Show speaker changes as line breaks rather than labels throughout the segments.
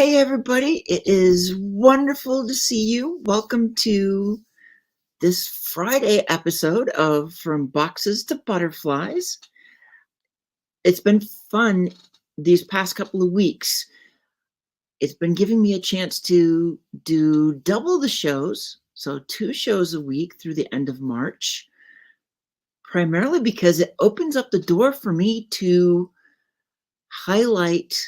Hey, everybody. It is wonderful to see you. Welcome to this Friday episode of From Boxes to Butterflies. It's been fun these past couple of weeks. It's been giving me a chance to do double the shows, so 2 shows a week through the end of March, primarily because it opens up the door for me to highlight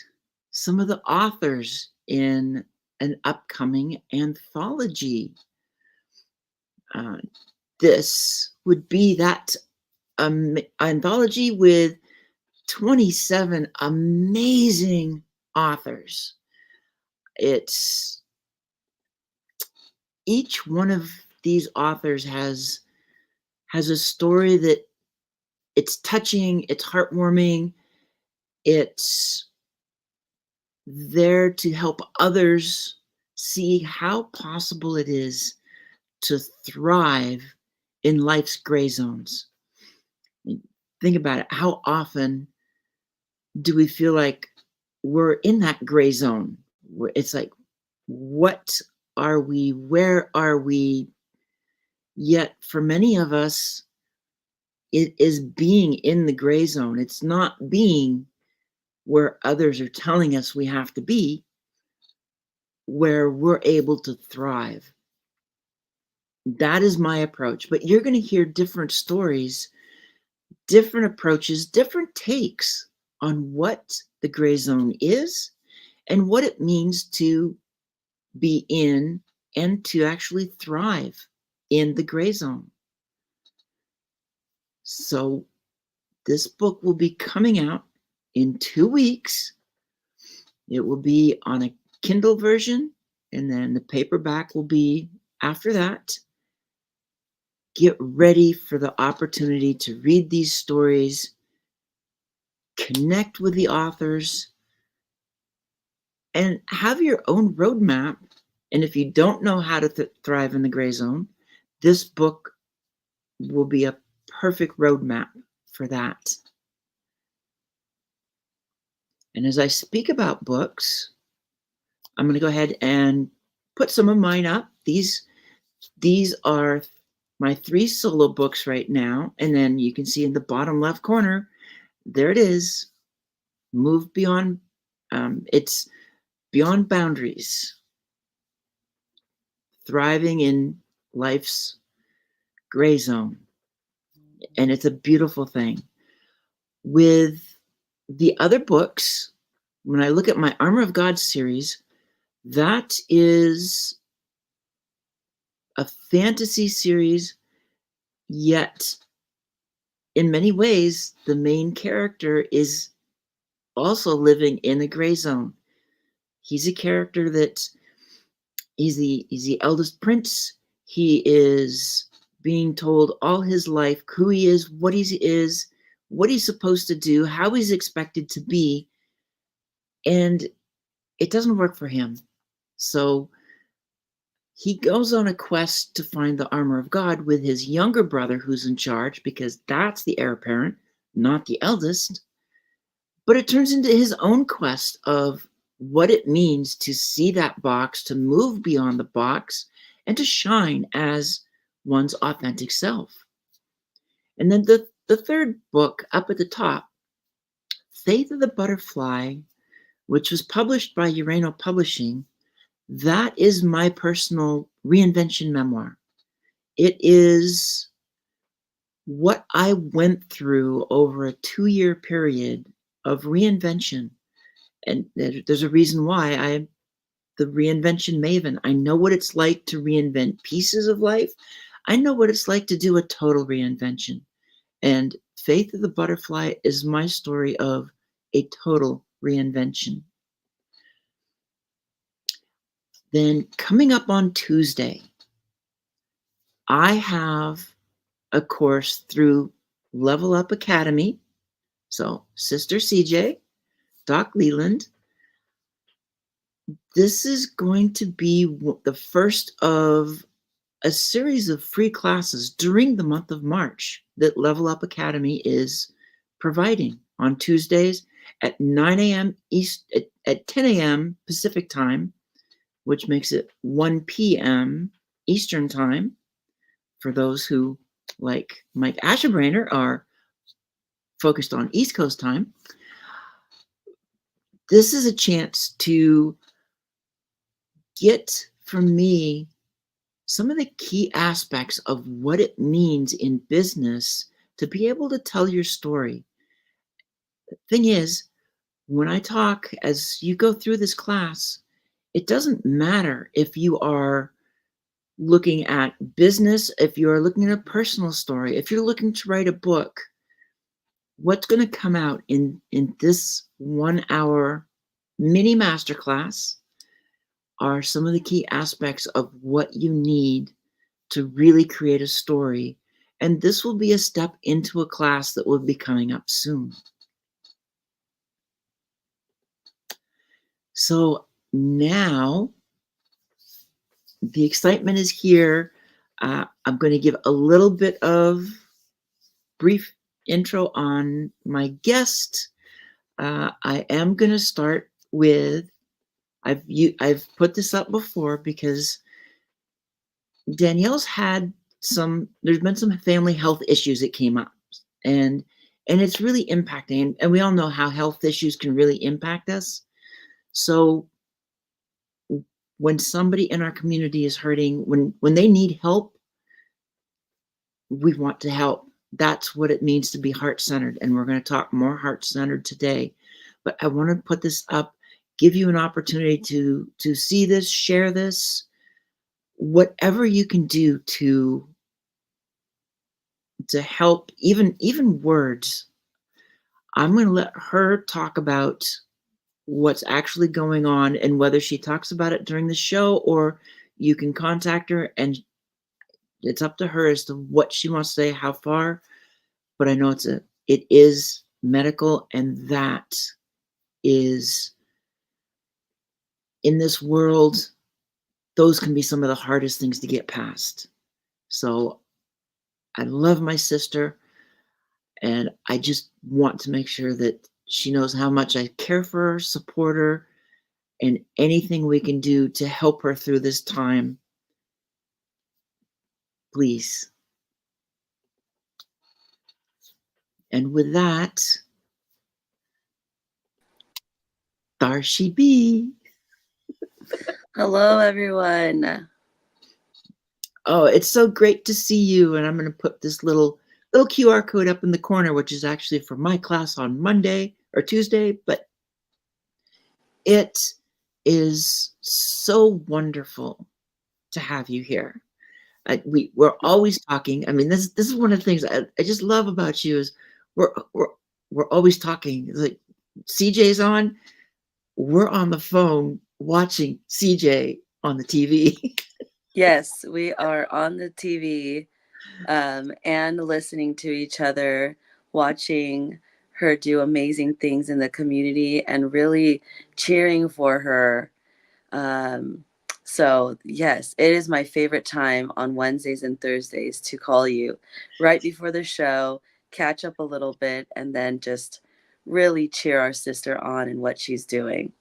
some of the authors in an upcoming anthology. This would be that anthology with 27 amazing authors. It's each one of these authors has a story that it's touching, it's heartwarming, it's there to help others see how possible it is to thrive in life's gray zones. Think about it. How often do we feel like we're in that gray zone? It's like, what are we? Where are we? Yet for many of us, it is being in the gray zone. It's not being where others are telling us we have to be, where we're able to thrive. That is my approach. But you're going to hear different stories, different approaches, different takes on what the gray zone is and what it means to be in and to actually thrive in the gray zone. So this book will be coming out in 2 weeks. It will be on a Kindle version, and then the paperback will be after that. Get ready for the opportunity to read these stories, connect with the authors, and have your own roadmap. And if you don't know how to thrive in the gray zone, this book will be a perfect roadmap for that. And as I speak about books, I'm going to go ahead and put some of mine up. These are my 3 solo books right now. And then you can see in the bottom left corner, there it is. Move Beyond. It's Beyond Boundaries. Thriving in life's gray zone. And it's a beautiful thing. With the other books, when I look at my Armor of God series, that is a fantasy series, yet in many ways, the main character is also living in the gray zone. He's a character that he's the eldest prince. He is being told all his life who he is, what he's supposed to do, how he's expected to be, and it doesn't work for him. So he goes on a quest to find the armor of God with his younger brother who's in charge, because that's the heir apparent, not the eldest. But it turns into his own quest of what it means to see that box, to move beyond the box, and to shine as one's authentic self. And then the third book up at the top, Faith of the Butterfly, which was published by Urano Publishing, that is my personal reinvention memoir. It is what I went through over a 2-year period of reinvention. And there's a reason why I'm the reinvention maven. I know what it's like to reinvent pieces of life. I know what it's like to do a total reinvention. And Faith of the Butterfly is my story of a total reinvention. Then coming up on Tuesday, I have a course through Level Up Academy. So Sister CJ, Doc Leland. This is going to be the first of a series of free classes during the month of March that Level Up Academy is providing on Tuesdays. at 9 a.m. East, at 10 a.m. Pacific time, which makes it 1 p.m. Eastern time for those who, like Mike Ashenbrainer, are focused on East Coast time. This is a chance to get from me some of the key aspects of what it means in business to be able to tell your story. The thing is, when I talk, as you go through this class, it doesn't matter if you are looking at business, if you're looking at a personal story, if you're looking to write a book. What's going to come out in this 1 hour mini masterclass are some of the key aspects of what you need to really create a story. And this will be a step into a class that will be coming up soon. So now the excitement is here. I'm going to give a little bit of brief intro on my guest. I am going to start with, I've put this up before because Danielle's had there's been some family health issues that came up, and it's really impacting, and we all know how health issues can really impact us. So when somebody in our community is hurting, when they need help, we want to help. That's what it means to be heart-centered, and we're going to talk more heart-centered today. But I want to put this up, give you an opportunity to see this, share this, whatever you can do to help, even words. I'm going to let her talk about what's actually going on, and whether she talks about it during the show or you can contact her, and it's up to her as to what she wants to say, how far. But I know it is medical, and that is, in this world, those can be some of the hardest things to get past. So I love my sister, and I just want to make sure that she knows how much I care for her, support her, and anything we can do to help her through this time, please. And with that, there she be.
Hello, everyone.
Oh, it's so great to see you. And I'm going to put this little QR code up in the corner, which is actually for my class on Monday or Tuesday. But it is so wonderful to have you here. We're always talking. I mean, this is one of the things I just love about you is we're always talking. It's like CJ's on, we're on the phone watching CJ on the TV.
Yes, we are on the TV and listening to each other, watching her do amazing things in the community and really cheering for her. Um, so, yes, it is my favorite time on Wednesdays and Thursdays to call you right before the show, catch up a little bit, and then just really cheer our sister on and what she's doing.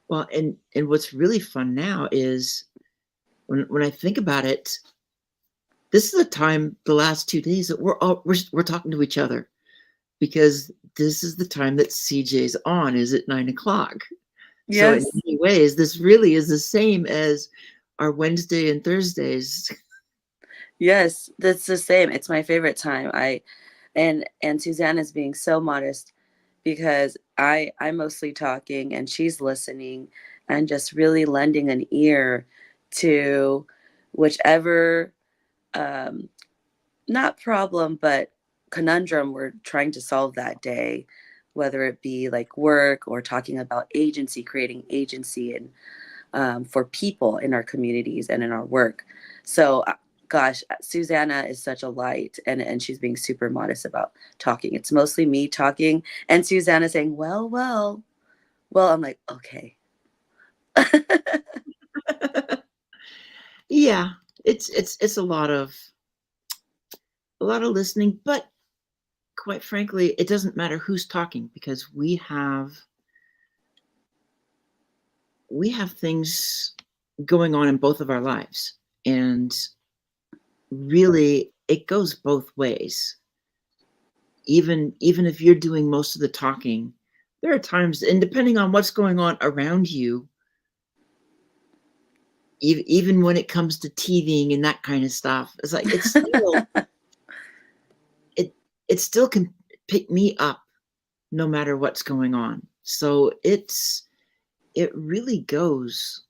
Well, and what's really fun now is when I think about it, this is the time, the last 2 days, that we're talking to each other, because this is the time that CJ's on, is at 9 o'clock. So in
Yes.
many ways, this really is the same as our Wednesday and Thursdays.
Yes, that's the same. It's my favorite time. And Susanna's being so modest because I'm mostly talking and she's listening and just really lending an ear to whichever um not problem but conundrum we're trying to solve that day, whether it be like work or talking about agency, creating agency and for people in our communities and in our work. So, gosh, Susanna is such a light, and she's being super modest about talking. It's mostly me talking, and Susanna saying, "Well, well, well." I'm like, okay.
Yeah, it's a lot of listening, but quite frankly, it doesn't matter who's talking, because we have things going on in both of our lives. And really, it goes both ways. Even if you're doing most of the talking, there are times, and depending on what's going on around you, even when it comes to TVing and that kind of stuff, it's like it still can pick me up no matter what's going on. So it really goes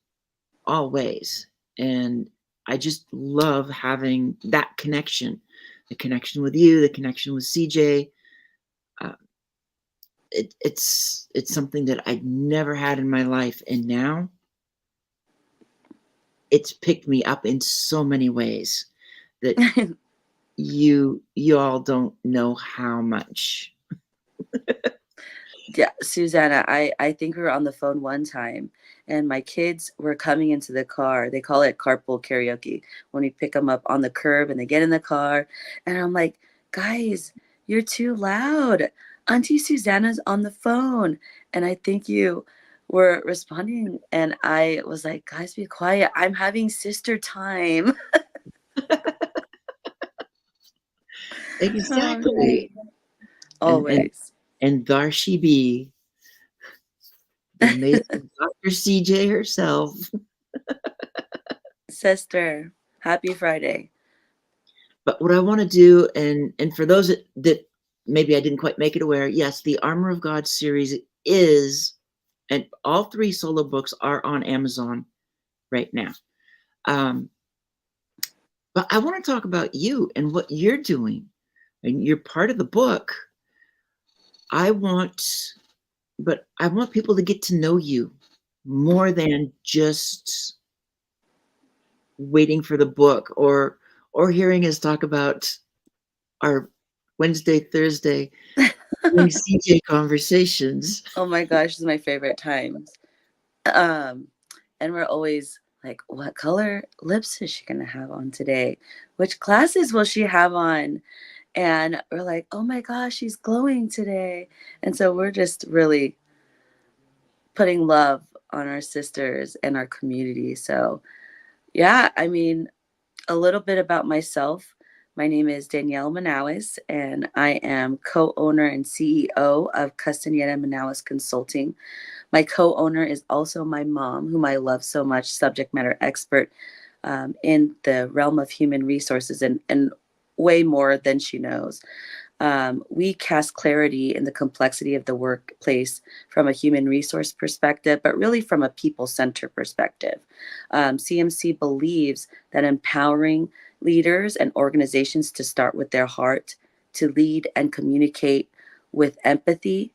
all ways. And I just love having that connection, the connection with you, the connection with CJ. Uh, it's something that I'd never had in my life. And now it's picked me up in so many ways that you all don't know how much.
Yeah, Susanna, I think we were on the phone one time and my kids were coming into the car. They call it carpool karaoke when we pick them up on the curb and they get in the car. And I'm like, guys, you're too loud. Auntie Susanna's on the phone. And I think you were responding. And I was like, guys, be quiet. I'm having sister time.
Exactly. And
Always.
and there she be, the amazing Dr. CJ herself.
Sister, happy Friday.
But what I want to do, and for those that maybe I didn't quite make it aware, yes, the Armor of God series is, and all 3 solo books are on Amazon right now. But I want to talk about you and what you're doing. And you're part of the book. I want people to get to know you more than just waiting for the book or hearing us talk about our Wednesday, Thursday CJ conversations.
Oh my gosh, this is my favorite times. And we're always like, what color lips is she gonna have on today? Which glasses will she have on? And we're like, oh my gosh, she's glowing today. And so we're just really putting love on our sisters and our community. So yeah, I mean, a little bit about myself. My name is Danielle Manaois, and I am co-owner and CEO of Castaneda and Manaois Consulting. My co-owner is also my mom, whom I love so much, subject matter expert in the realm of human resources and way more than she knows. We cast clarity in the complexity of the workplace from a human resource perspective, but really from a people-centered perspective. CMC believes that empowering leaders and organizations to start with their heart, to lead and communicate with empathy,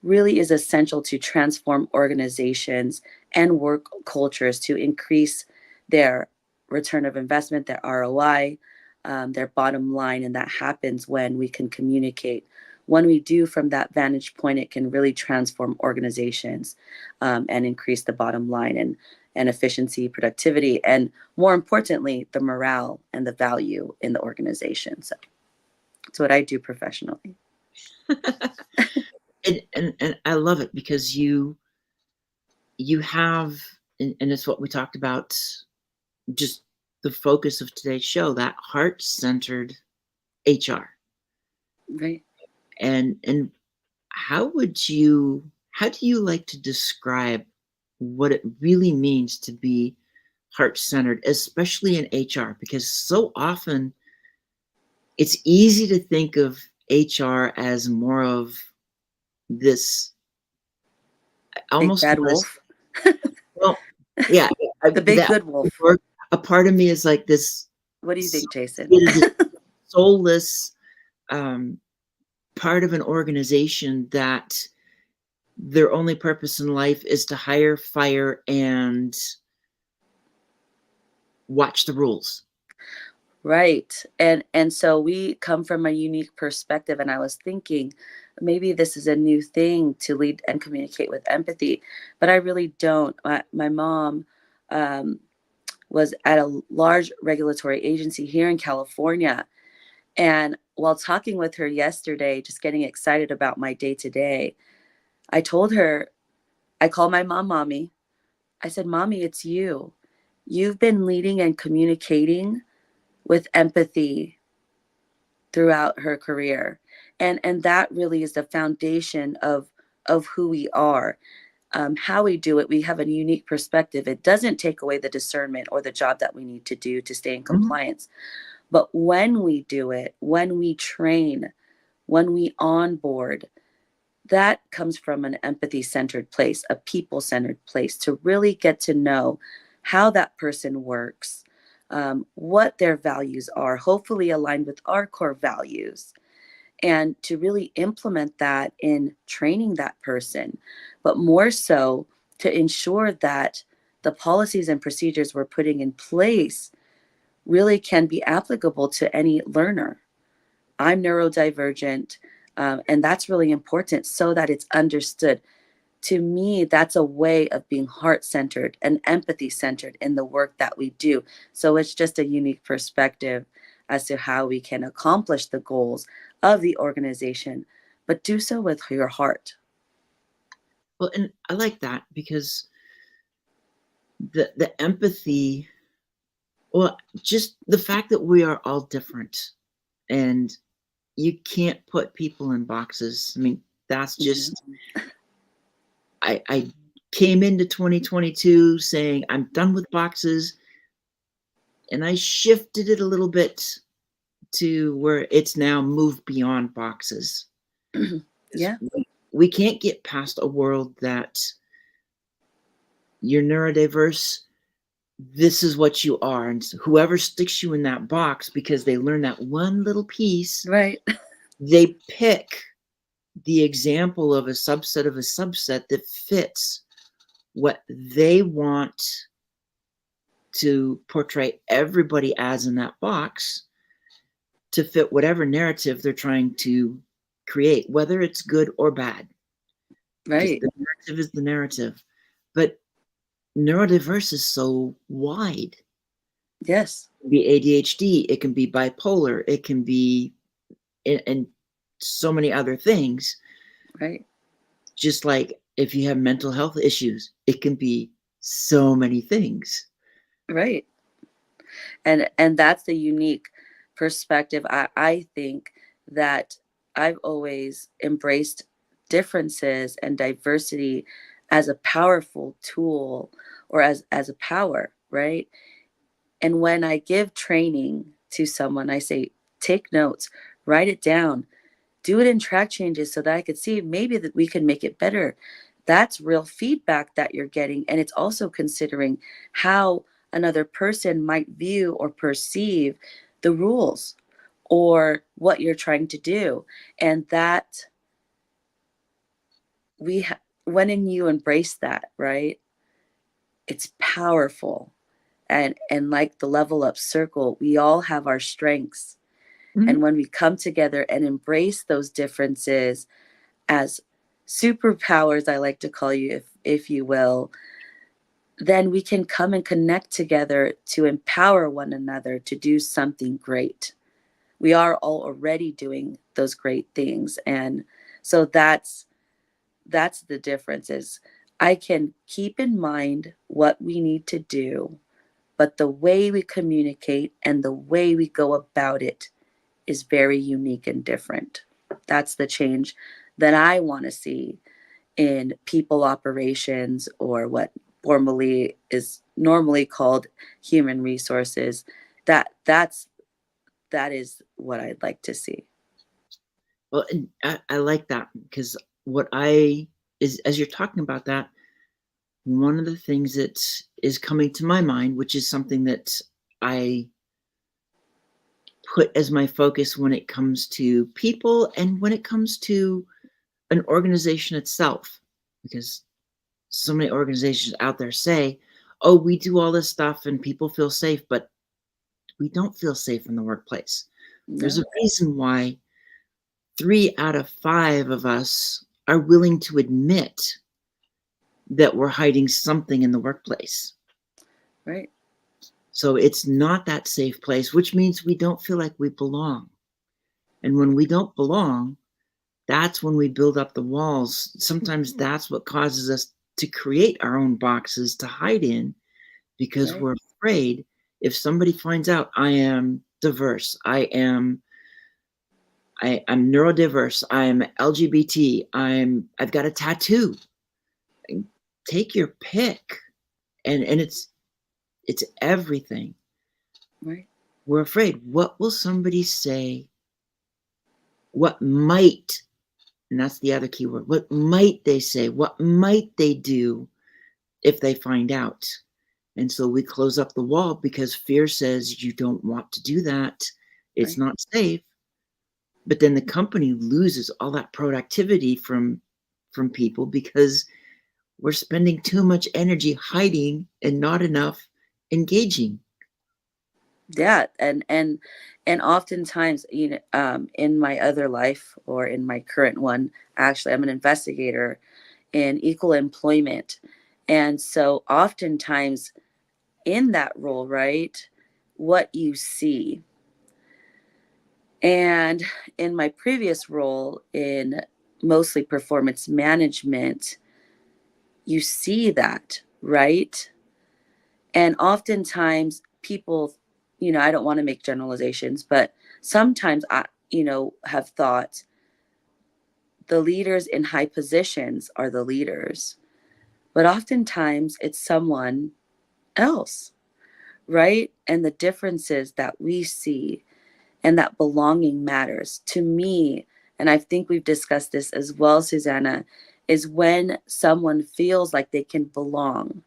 really is essential to transform organizations and work cultures to increase their return of investment, their ROI, their bottom line. And that happens when we can communicate. When we do from that vantage point, it can really transform organizations and increase the bottom line and efficiency, productivity, and more importantly, the morale and the value in the organization. So it's what I do professionally.
And I love it because you have, and it's what we talked about, just the focus of today's show, that heart-centered HR.
Right.
And how do you like to describe what it really means to be heart-centered, especially in HR? Because so often it's easy to think of HR as more of this
Big
almost,
bad wolf.
well, yeah,
The big
that
good wolf.
a part of me is like this.
What do you think, Jason?
It is a soulless part of an organization that their only purpose in life is to hire, fire, and watch the rules.
Right. And so we come from a unique perspective, and I was thinking maybe this is a new thing to lead and communicate with empathy, but I really don't. My mom was at a large regulatory agency here in California, and while talking with her yesterday, just getting excited about my day to day, I told her, I call my mom mommy. I said, Mommy, it's you. You've been leading and communicating with empathy throughout her career. And that really is the foundation of who we are. How we do it, we have a unique perspective. It doesn't take away the discernment or the job that we need to do to stay in
Mhm.
compliance. But when we do it, when we train, when we onboard, that comes from an empathy centered place, a people centered place, to really get to know how that person works, what their values are, hopefully aligned with our core values, and to really implement that in training that person, but more so to ensure that the policies and procedures we're putting in place really can be applicable to any learner. I'm neurodivergent, and that's really important so that it's understood. To me, that's a way of being heart centered and empathy centered in the work that we do. So it's just a unique perspective as to how we can accomplish the goals of the organization, but do so with your heart.
Well, and I like that because the empathy, well, just the fact that we are all different and you can't put people in boxes. I mean, that's
Mhm.
just, I came into 2022 saying I'm done with boxes, and I shifted it a little bit to where it's now moved beyond boxes.
Yeah,
We can't get past a world that you're neurodiverse, this is what you are. And so whoever sticks you in that box because they learn that one little piece,
right,
they pick the example of a subset that fits what they want to portray everybody as in that box to fit whatever narrative they're trying to create, whether it's good or bad. Because
right.
the narrative is the narrative. But neurodiverse is so wide.
Yes,
It can be ADHD, it can be bipolar, it can be and so many other things.
right,
Just like if you have mental health issues, it can be so many things.
right. And that's the unique perspective. I think that I've always embraced differences and diversity as a powerful tool, or as a power, right? And when I give training to someone, I say, take notes, write it down, do it in track changes so that I could see maybe that we can make it better. That's real feedback that you're getting. And it's also considering how another person might view or perceive the rules or what you're trying to do. And that when you embrace that, right? It's powerful. And like the level up circle, we all have our strengths.
Mhm.
And when we come together and embrace those differences as superpowers, I like to call you, if you will, then we can come and connect together to empower one another to do something great. We are all already doing those great things. And so that's the difference. Is I can keep in mind what we need to do, but the way we communicate and the way we go about it is very unique and different. That's the change that I want to see in people operations, or what formally is normally called human resources. That is what I'd like to see.
Well, and I like that because what I is as you're talking about that, one of the things that is coming to my mind, which is something that I put as my focus when it comes to people and when it comes to an organization itself, because so many organizations out there say, oh, we do all this stuff and people feel safe, but we don't feel safe in the workplace. There's a
No,
reason why 3 out of 5 of us are willing to admit that we're hiding something in the workplace.
right,
So it's not that safe place, which means we don't feel like we belong. And when we don't belong, that's when we build up the walls. Sometimes that's what causes us to create our own boxes to hide in, because
Right.
we're afraid if somebody finds out I am diverse, I'm neurodiverse, I'm LGBT, I've got a tattoo. Take your pick. And it's everything.
Right.
We're afraid. What will somebody say? What might, and that's the other key word, what might they say? What might they do if they find out? And so we close up the wall because fear says you don't want to do that. It's
Right.
not safe. But then the company loses all that productivity from people because we're spending too much energy hiding and not enough engaging.
Yeah, and oftentimes, in my other life or in my current one, actually, I'm an investigator in equal employment, and so oftentimes in that role, right, what you see, and in my previous role in mostly performance management, you see that, right? And oftentimes people, I don't want to make generalizations, but sometimes I, have thought the leaders in high positions are the leaders, but oftentimes it's someone else, right? And the differences that we see and that belonging matters to me. And I think we've discussed this as well, Susanna, is when someone feels like they can belong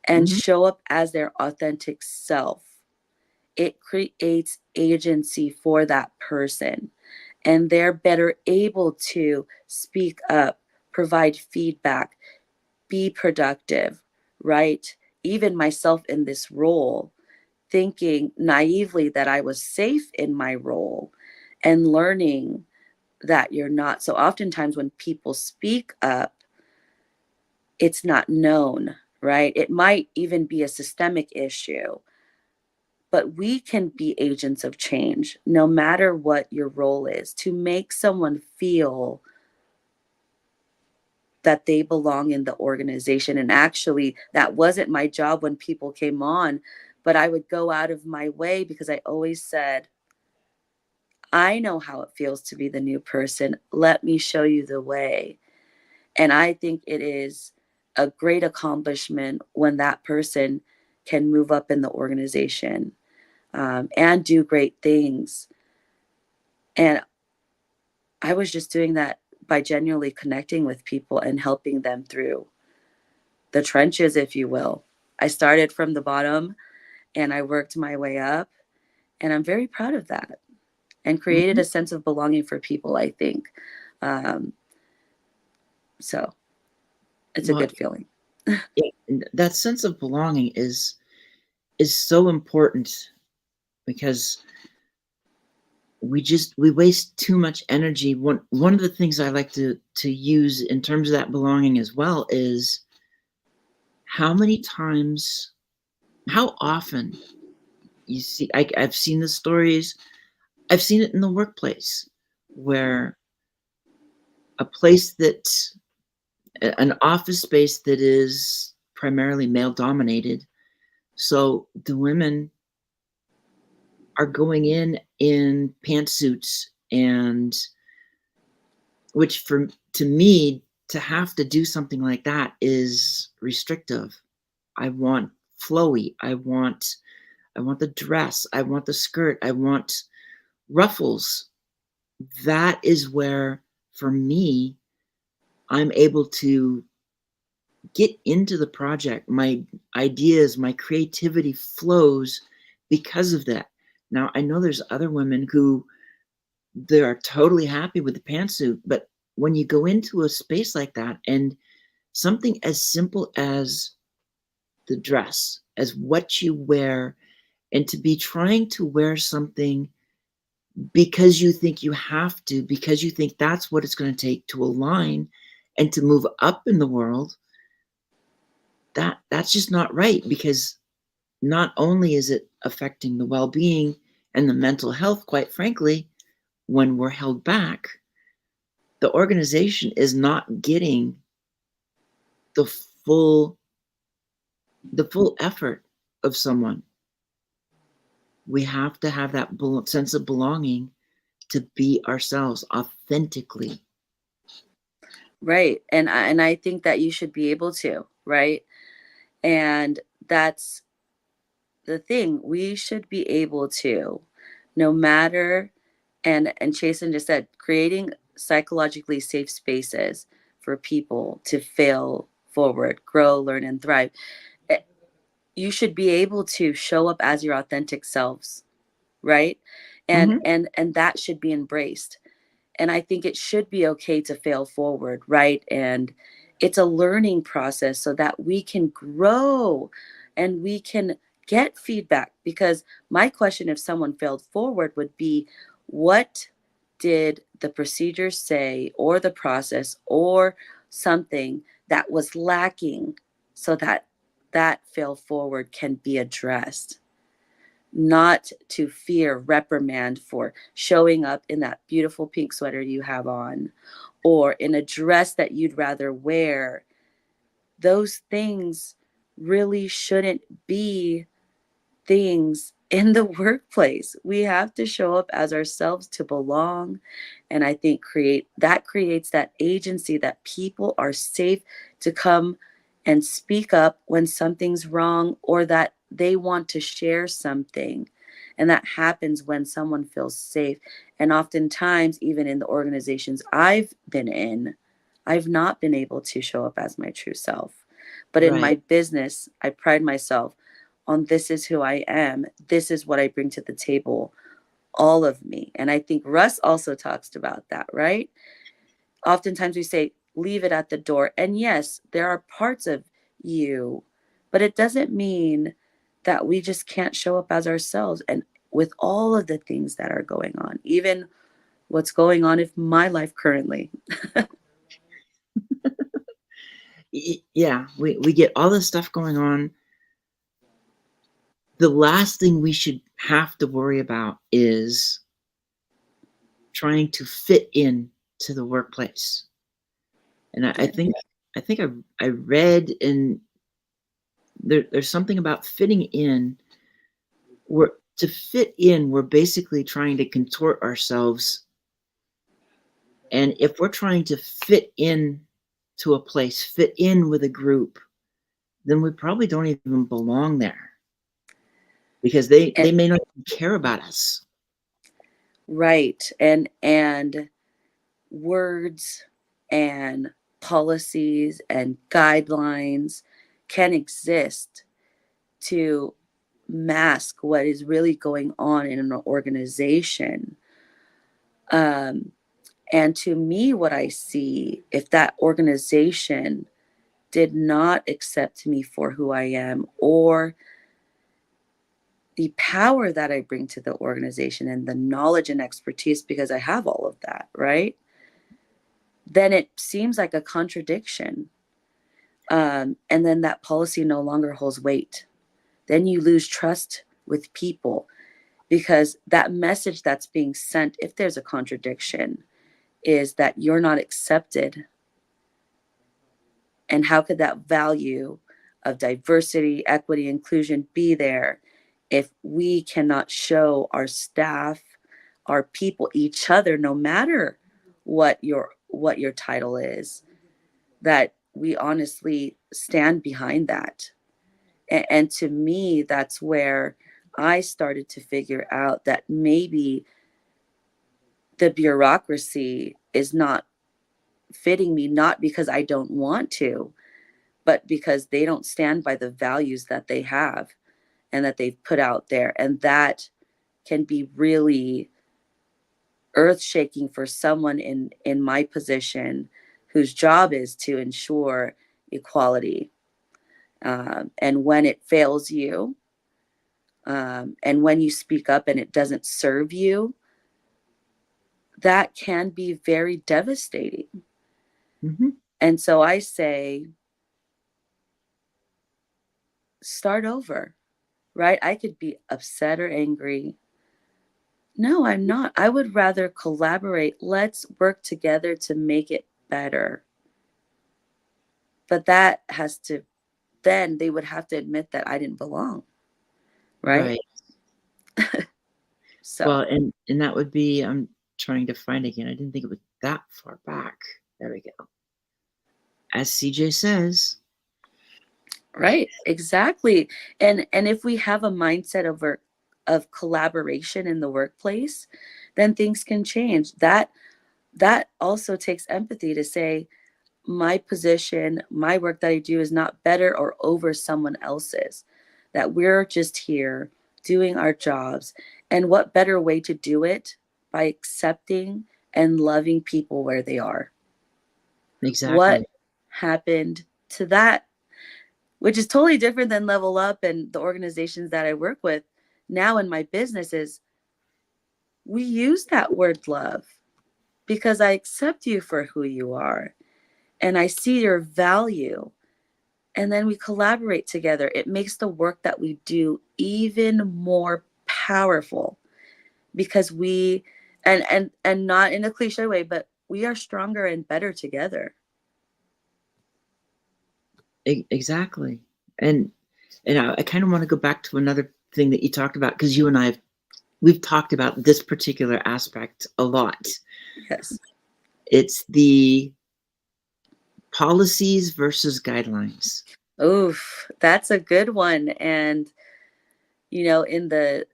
and
Mm-hmm.
show up as their authentic self. It creates agency for that person, and they're better able to speak up, provide feedback, be productive, right? Even myself in this role, thinking naively that I was safe in my role and learning that you're not. So oftentimes when people speak up, it's not known, right? It might even be a systemic issue, but we can be agents of change no matter what your role is to make someone feel that they belong in the organization. And actually, that wasn't my job when people came on, but I would go out of my way because I always said, I know how it feels to be the new person. Let me show you the way. And I think it is a great accomplishment when that person can move up in the organization, and do great things. And I was just doing that by genuinely connecting with people and helping them through the trenches, if you will. I started from the bottom and I worked my way up. And I'm very proud of that and created
Mm-hmm.
a sense of belonging for people, I think. Um, so it's a
Well,
good feeling.
that sense of belonging is so important because we waste too much energy. One of the things I like to use in terms of that belonging as well is how many times, how often you see. I've seen the stories. I've seen it in the workplace where a place that an office space that is primarily male dominated. So the women are going in pantsuits, and which for to me to have to do something like that is restrictive. I want flowy. I want the dress. I want the skirt. I want ruffles. That is where for me I'm able to get into the project. My ideas, my creativity flows because of that. Now I know there's other women who they are totally happy with the pantsuit, but when you go into a space like that and something as simple as the dress, as what you wear, and to be trying to wear something because you think you have to, because you think that's what it's going to take to align and to move up in the world, that's just not right, because not only is it affecting the well-being and the mental health, quite frankly, when we're held back, the organization is not getting the full effort of someone. We have to have that sense of belonging to be ourselves authentically.
Right. And I think that you should be able to, right? And that's the thing. We should be able to, no matter, and Chasen just said, creating psychologically safe spaces for people to fail forward, grow, learn, and thrive. Eh, You should be able to show up as your authentic selves, right? And
Mm-hmm.
and that should be embraced. And I think it should be okay to fail forward, right? And it's a learning process so that we can grow and we can get feedback. Because my question, if someone failed forward, would be, what did the procedures say, or the process, or something that was lacking, so that that fail forward can be addressed? Not to fear reprimand for showing up in that beautiful pink sweater you have on, or in a dress that you'd rather wear. Those things really shouldn't be things in the workplace. We have to show up as ourselves to belong. And I think creates that agency, that people are safe to come and speak up when something's wrong, or that they want to share something. And that happens when someone feels safe. And oftentimes, even in the organizations I've been in, I've not been able to show up as my true self. But in
Right.
my business, I pride myself on, this is who I am. This is what I bring to the table, all of me. And I think Russ also talks about that, right? Oftentimes we say, leave it at the door. And yes, there are parts of you, but it doesn't mean that we just can't show up as ourselves. And with all of the things that are going on, even what's going on in my life currently.
Yeah, we get all this stuff going on. The last thing we should have to worry about is trying to fit in to the workplace. And I
Yeah.
think I read, and there's something about fitting in. We're To fit in, we're basically trying to contort ourselves. And if we're trying to fit in to a place, fit in with a group, then we probably don't even belong there, because
And
they may not even care about us.
right. And words and policies and guidelines can exist to mask what is really going on in an organization. Um, and to me, what I see, if that organization did not accept me for who I am, or the power that I bring to the organization and the knowledge and expertise, because I have all of that, right? Then it seems like a contradiction. And then that policy no longer holds weight. Then you lose trust with people, because that message that's being sent, if there's a contradiction, is that you're not accepted. And how could that value of diversity, equity, inclusion be there if we cannot show our staff, our people, each other, no matter what your title is, that we honestly stand behind that? And to me, that's where I started to figure out that maybe the bureaucracy is not fitting me, not because I don't want to, but because they don't stand by the values that they have and that they've put out there. And that can be really earth shaking for someone in my position, whose job is to ensure equality. And when it fails you, and when you speak up and it doesn't serve you, that can be very devastating.
Mm-hmm.
And so I say, start over, right? I could be upset or angry, No, I'm not. I would rather collaborate. Let's work together to make it better. But that has to, then they would have to admit that I didn't belong, right?
Right.
So,
Well, and that would be, I'm trying to find again. I didn't think it was that far back. There we go. As CJ says,
right, exactly. And if we have a mindset of collaboration in the workplace, then things can change. That also takes empathy to say, my position, my work that I do is not better or over someone else's, that we're just here doing our jobs. And what better way to do it by accepting and loving people where they are? What
exactly.
happened to that? Which is totally different than Level Up and the organizations that I work with now in my businesses. We use that word love because I accept you for who you are and I see your value, and then we collaborate together. It makes the work that we do even more powerful because we, and not in a cliche way, but we are stronger and better together.
Exactly. And I kind of want to go back to another thing that you talked about, because you and I we've talked about this particular aspect a lot.
Yes.
It's the policies versus guidelines.
Oof, that's a good one. And in the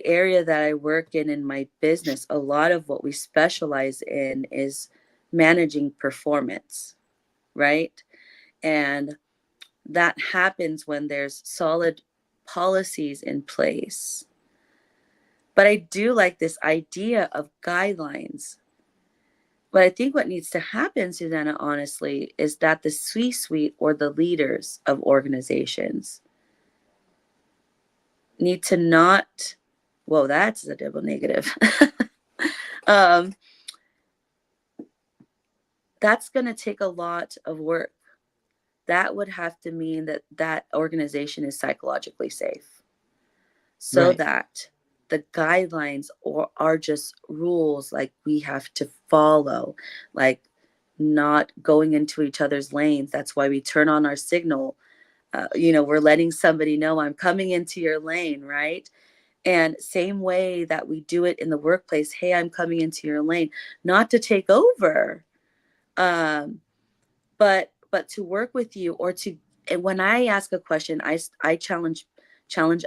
area that I work in my business, a lot of what we specialize in is managing performance, right? And that happens when there's solid policies in place. But I do like this idea of guidelines. But I think what needs to happen, Susanna, honestly, is that the C suite or the leaders of organizations need to not, whoa, that's a double negative. um, that's going to take a lot of work. That would have to mean that that organization is psychologically safe, so
Right.
that the guidelines are just rules like we have to follow, like not going into each other's lanes. That's why we turn on our signal. We're letting somebody know I'm coming into your lane, right? And same way that we do it in the workplace, hey, I'm coming into your lane, not to take over, um, but to work with you, or to, and when I ask a question, I challenge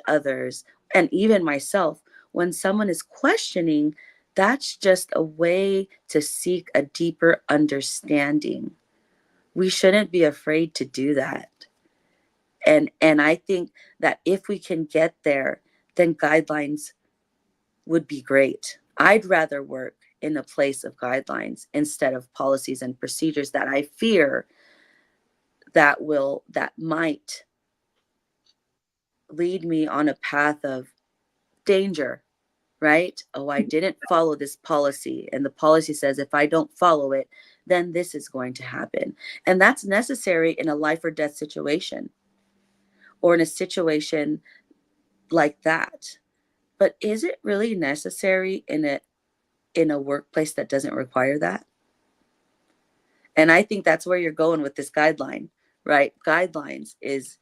others and even myself. When someone is questioning, that's just a way to seek a deeper understanding. We shouldn't be afraid to do that. And I think that if we can get there, then guidelines would be great. I'd rather work in a place of guidelines instead of policies and procedures that I fear that might lead me on a path of danger, right? Oh, I didn't follow this policy, and the policy says if I don't follow it, then this is going to happen. And that's necessary in a life or death situation, or in a situation like that. But is it really necessary in a workplace that doesn't require that? And I think that's where you're going with this guideline, right? Guidelines is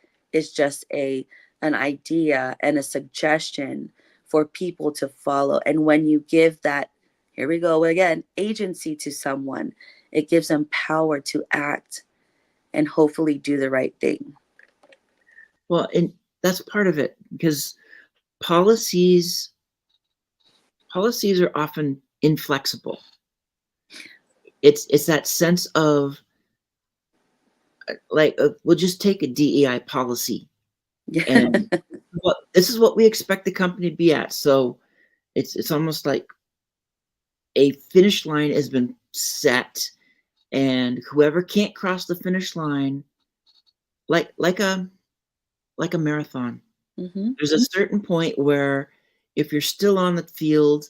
just a an idea and a suggestion for people to follow. And when you give that, here we go again, agency to someone, it gives them power to act and hopefully do the right thing.
Well, and that's part of it, because policies policies are often inflexible. It's that sense of, like, we'll just take a DEI policy, and this is what we expect the company to be at. So it's almost like a finish line has been set, and whoever can't cross the finish line, like like a marathon,
Mm-hmm.
there's a certain point where if you're still on the field,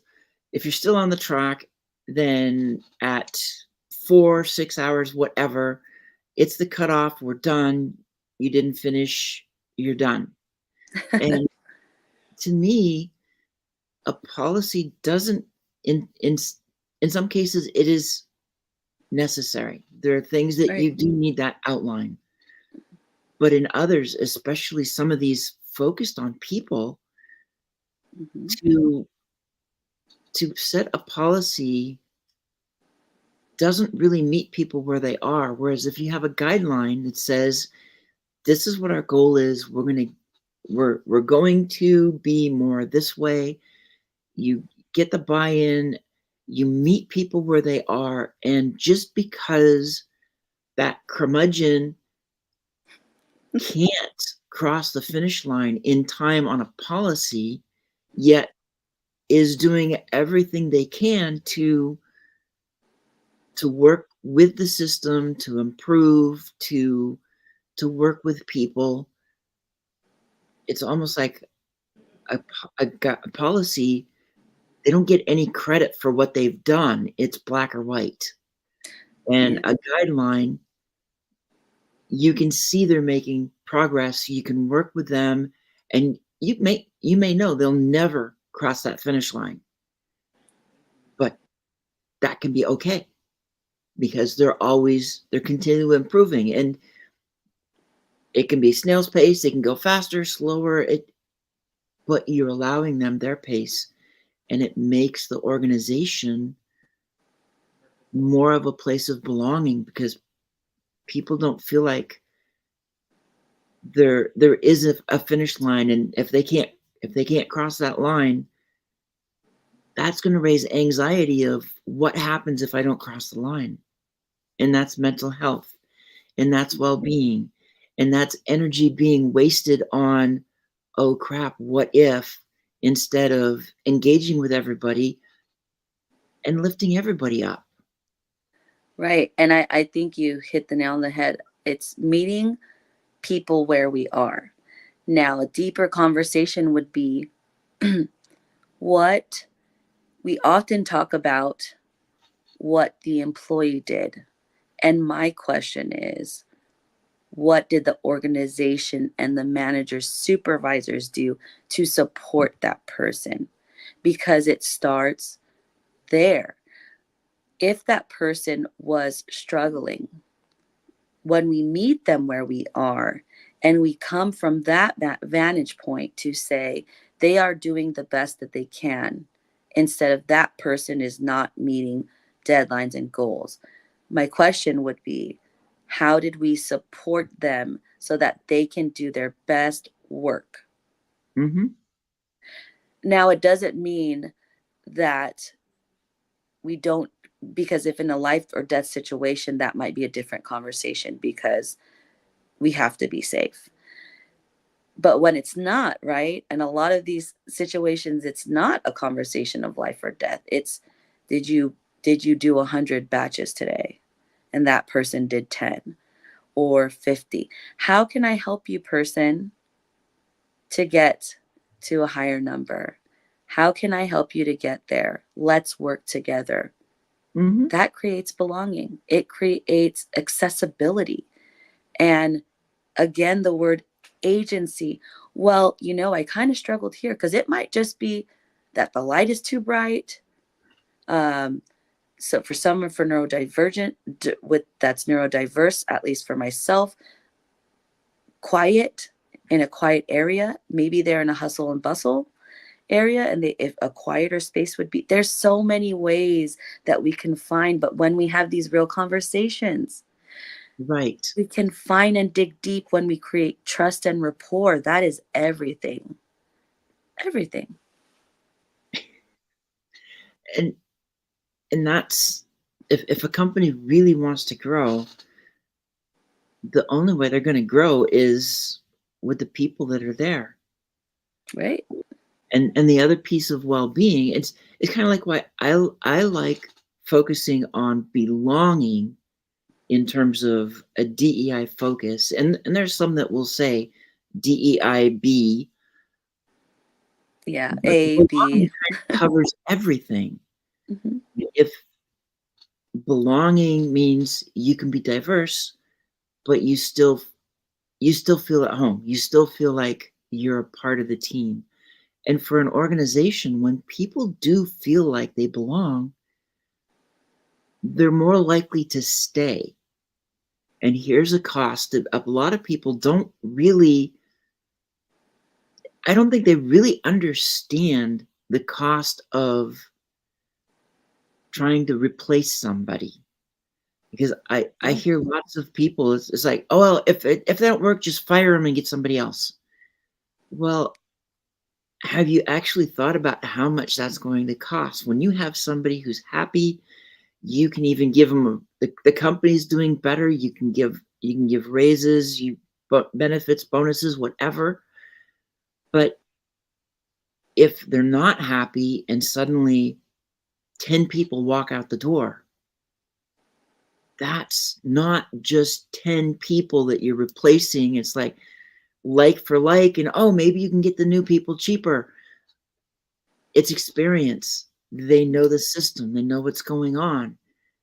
if you're still on the track, then at 4 6 hours, whatever, it's the cutoff. We're done. You didn't finish. You're done. And to me, a policy doesn't, in some cases it is necessary. There are things that
Right.
you do need that outline. But in others, especially some of these focused on people,
Mm-hmm.
to set a policy doesn't really meet people where they are. Whereas if you have a guideline that says, this is what our goal is, we're going to be more this way, you get the buy-in, you meet people where they are, and just because that curmudgeon can't cross the finish line in time on a policy, yet is doing everything they can to work with the system, to improve, to work with people. It's almost like a policy, they don't get any credit for what they've done. It's black or white. And
Yeah.
a guideline, you can see they're making progress. You can work with them, and you may know they'll never cross that finish line. But that can be okay, because they're continually improving, and it can be snail's pace. They can go faster, slower, but you're allowing them their pace, and it makes the organization more of a place of belonging, because people don't feel like there is a finish line, and if they can't cross that line, that's going to raise anxiety of what happens if I don't cross the line. And that's mental health, and that's well-being, and that's energy being wasted on, oh crap, what if, instead of engaging with everybody and lifting everybody up.
Right. And I think you hit the nail on the head. It's meeting people where we are. Now, a deeper conversation would be what we often talk about what the employee did. And my question is, what did the organization and the managers, supervisors do to support that person? Because it starts there. If that person was struggling, when we meet them where we are, and we come from that vantage point to say they are doing the best that they can, instead of that person is not meeting deadlines and goals. My question would be, how did we support them so that they can do their best work?
Mm-hmm.
Now, it doesn't mean that we don't, because if in a life or death situation, that might be a different conversation because we have to be safe. But when it's not, right? And a lot of these situations, it's not a conversation of life or death. It's, did you do 100 batches today? And that person did 10 or 50. How can I help you, person, to get to a higher number? How can I help you to get there? Let's work together.
Mm-hmm.
That creates belonging. It creates accessibility. And again, the word agency. Well, I kind of struggled here because it might just be that the light is too bright. So for someone for neurodivergent, that's neurodiverse, at least for myself, quiet in a quiet area, maybe they're in a hustle and bustle area, and if a quieter space would be, there's so many ways that we can find. But when we have these real conversations,
Right.
we can find and dig deep. When we create trust and rapport, that is everything. Everything.
And that's, if a company really wants to grow, the only way they're going to grow is with the people that are there.
Right.
And the other piece of well-being, it's kind of like why I like focusing on belonging in terms of a DEI focus. And there's some that will say DEIB.
Yeah.
But
A,
belonging
B.
kind of covers everything.
Mm-hmm.
If belonging means you can be diverse, but you still feel at home. You still feel like you're a part of the team. And for an organization, when people do feel like they belong, they're more likely to stay. And here's a cost that a lot of people don't really, I don't think they really understand the cost of trying to replace somebody. Because I
Yeah.
hear lots of people, it's like, oh, well, if they don't work, just fire them and get somebody else. Well, have you actually thought about how much that's going to cost? When you have somebody who's happy, you can even give them the company's doing better. You can give raises, benefits, bonuses, whatever. But if they're not happy and suddenly 10 people walk out the door, that's not just 10 people that you're replacing. It's like for like, and oh, maybe you can get the new people cheaper. It's experience. They know the system, they know what's going on.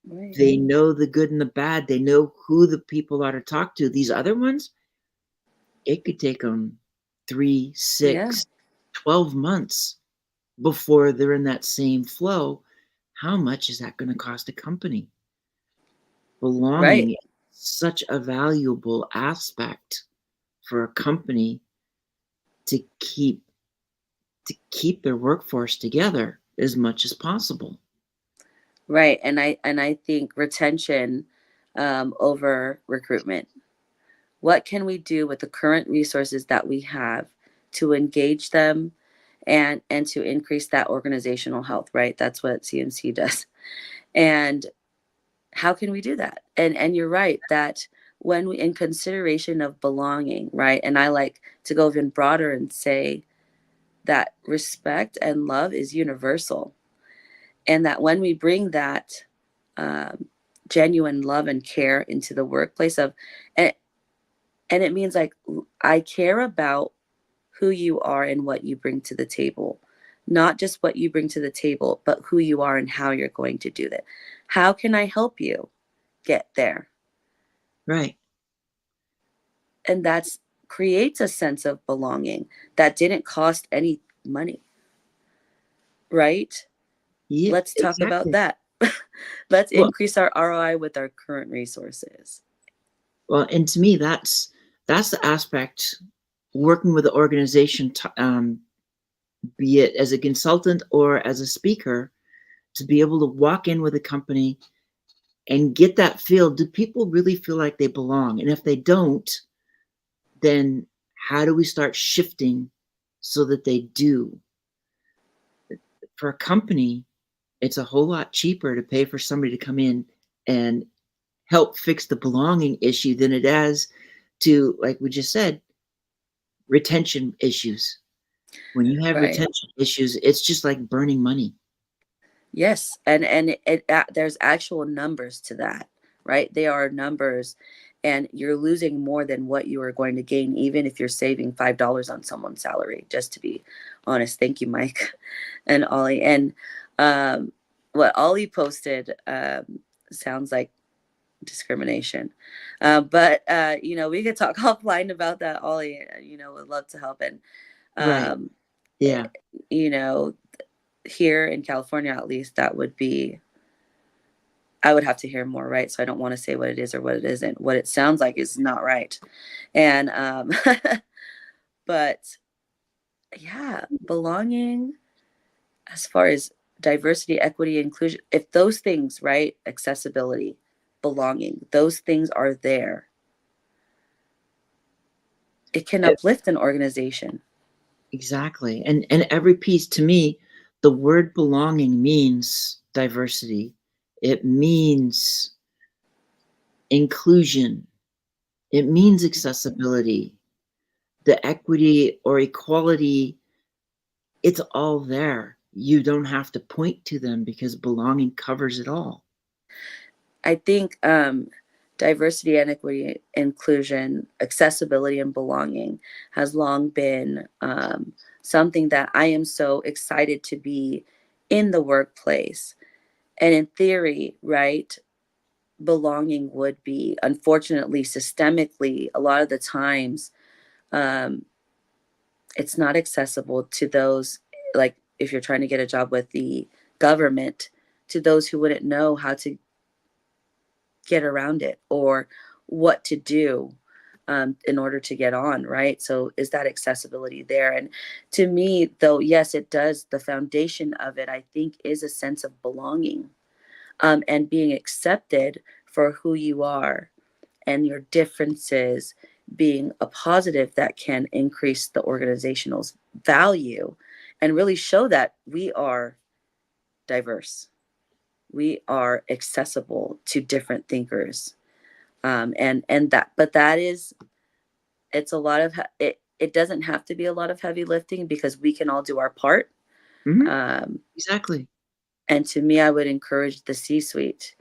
Right.
They know the good and the bad. They know who the people are to talk to. These other ones, it could take them 3,
Yeah.
6, 12 months before they're in that same flow. How much is that going to cost a company?
Right.
Belonging is such a valuable aspect for a company to keep their workforce together as much as possible.
Right. And I think retention over recruitment. What can we do with the current resources that we have to engage them and to increase that organizational health, right? That's what CMC does. And how can we do that? And you're right that when we, in consideration of belonging, right? And I like to go even broader and say that respect and love is universal. And that when we bring that um, genuine love and care into the workplace of, and, and it means like, I care about who you are and what you bring to the table, not just what you bring to the table, but who you are and how you're going to do that. How can I help you get there?
Right.
And that's creates a sense of belonging that didn't cost any money, right?
Yeah,
Let's talk about
exactly.
that. Let's
Well,
increase our ROI with our current resources.
and to me, that's the aspect working with the organization, be it as a consultant or as a speaker, to be able to walk in with a company and get that feel. Do people really feel like they belong? And if they don't, then how do we start shifting so that they do? For a company, it's a whole lot cheaper to pay for somebody to come in and help fix the belonging issue than it is to, like we just said, retention issues. When you have
Right.
retention issues, it's just like burning money.
Yes, and there's actual numbers to that, right? They are numbers, and you're losing more than what you are going to gain, even if you're saving $5 on someone's salary. Just to be honest, thank you, Mike and Ollie. And um, what Ollie posted sounds like discrimination, but we could talk offline about that. Ollie, would love to help, and
Right.
um, eh,
Yeah.
you know here in California, at least, that would be, I would have to hear more, right? So I don't want to say what it is or what it isn't. What it sounds like is not right. And, but yeah, belonging as far as diversity, equity, inclusion, if those things, right? Accessibility, belonging, those things are there, it can
E-
uplift an organization.
Exactly. And every piece, to me, the word belonging means diversity. It means inclusion. It means accessibility. The equity or equality, it's all there. You don't have to point to them because belonging covers it all.
I think diversity and equity, inclusion, accessibility, and belonging has long been something that I am so excited to be in the workplace. And in theory, right, belonging would be, unfortunately, systemically, a lot of the times, um, It's not accessible to those, like if you're trying to get a job with the government, to those who wouldn't know how to get around it or what to do in order to get on, right? So is that accessibility there? And to me, though, yes, it does. The foundation of it, I think, is a sense of belonging, and being accepted for who you are and your differences being a positive that can increase the organizational's value and really show that we are diverse. We are accessible to different thinkers. And that, but that is, it's a lot of, it doesn't have to be a lot of heavy lifting because we can all do our part.
Mhm.
Um,
Exactly.
and to me, I would encourage the C-suite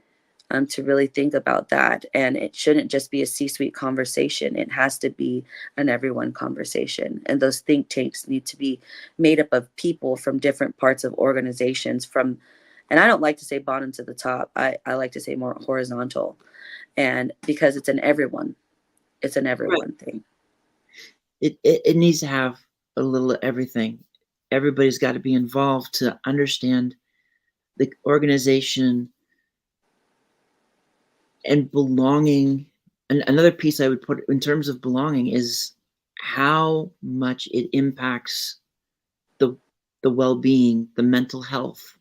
to really think about that. And it shouldn't just be a C-suite conversation. It has to be an everyone conversation. And those think tanks need to be made up of people from different parts of organizations from, and I don't like to say bottom to the top. I like to say more horizontal. And because it's an
Right.
everyone thing.
It needs to have a little of everything. Everybody's got to be involved to understand the organization and belonging. And another piece I would put in terms of belonging is how much it impacts the the well-being, the mental health.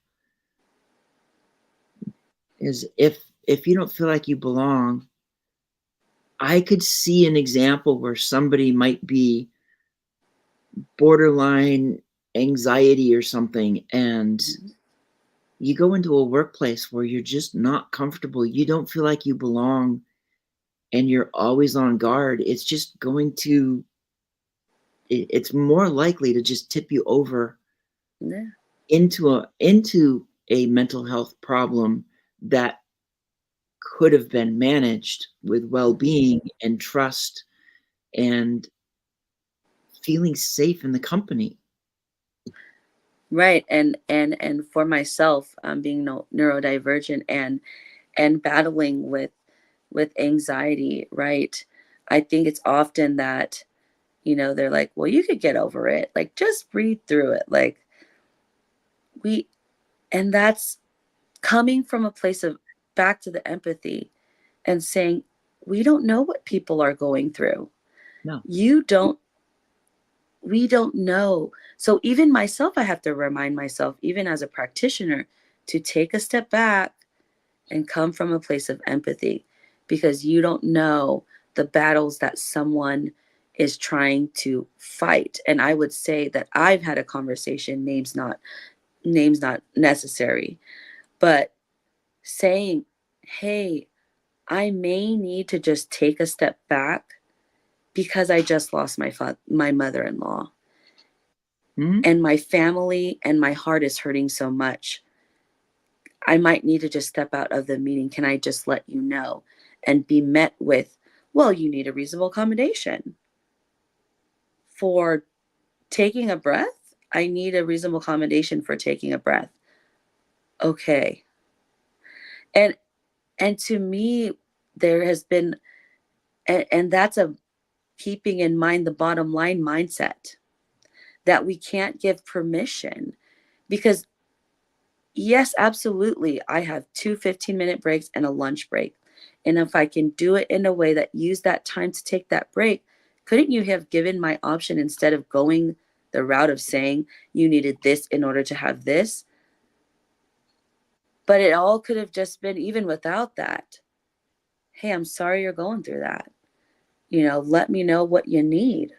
Is if you don't feel like you belong, I could see an example where somebody might be borderline anxiety or something, and you go into a workplace where you're just not comfortable, you don't feel like you belong, and you're always on guard, it's just going to, it's more likely to just tip you over
Yeah.
into a mental health problem that could have been managed with well-being and trust and feeling safe in the company.
Right. And for myself, being neurodivergent and battling with anxiety, right? I think it's often that, they're like, well, you could get over it. Like, just breathe through it. Like, we, and that's coming from a place of back to the empathy and saying, we don't know what people are going through.
No.
You don't, we don't know. So even myself, I have to remind myself, even as a practitioner, to take a step back and come from a place of empathy because you don't know the battles that someone is trying to fight. And I would say that I've had a conversation, names not necessary, but saying, hey, I may need to just take a step back because I just lost my mother-in-law
Mhm.
and my family and my heart is hurting so much. I might need to just step out of the meeting. Can I just let you know? And be met with, well, you need a reasonable accommodation for taking a breath. I need a reasonable accommodation for taking a breath. Okay. And and to me, there has been, and that's a keeping in mind the bottom line mindset that we can't give permission because yes, absolutely. I have two 15-minute breaks and a lunch break. And if I can do it in a way that use that time to take that break, couldn't you have given my option instead of going the route of saying you needed this in order to have this? But it all could have just been even without that. Hey, I'm sorry you're going through that. Let me know what you need.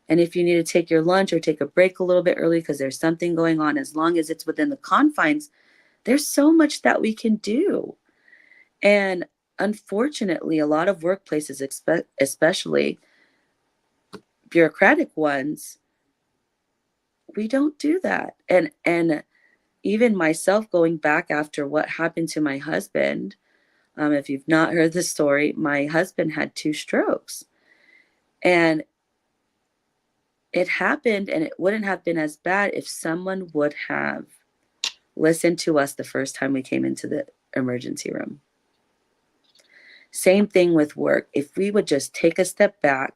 And if you need to take your lunch or take a break a little bit early because there's something going on, as long as it's within the confines, there's so much that we can do. And unfortunately, a lot of workplaces, especially bureaucratic ones, we don't do that. And even myself, going back after what happened to my husband, if you've not heard the story, my husband had two strokes, and it happened, and it wouldn't have been as bad if someone would have listened to us the first time we came into the emergency room. Same thing with work. If we would just take a step back,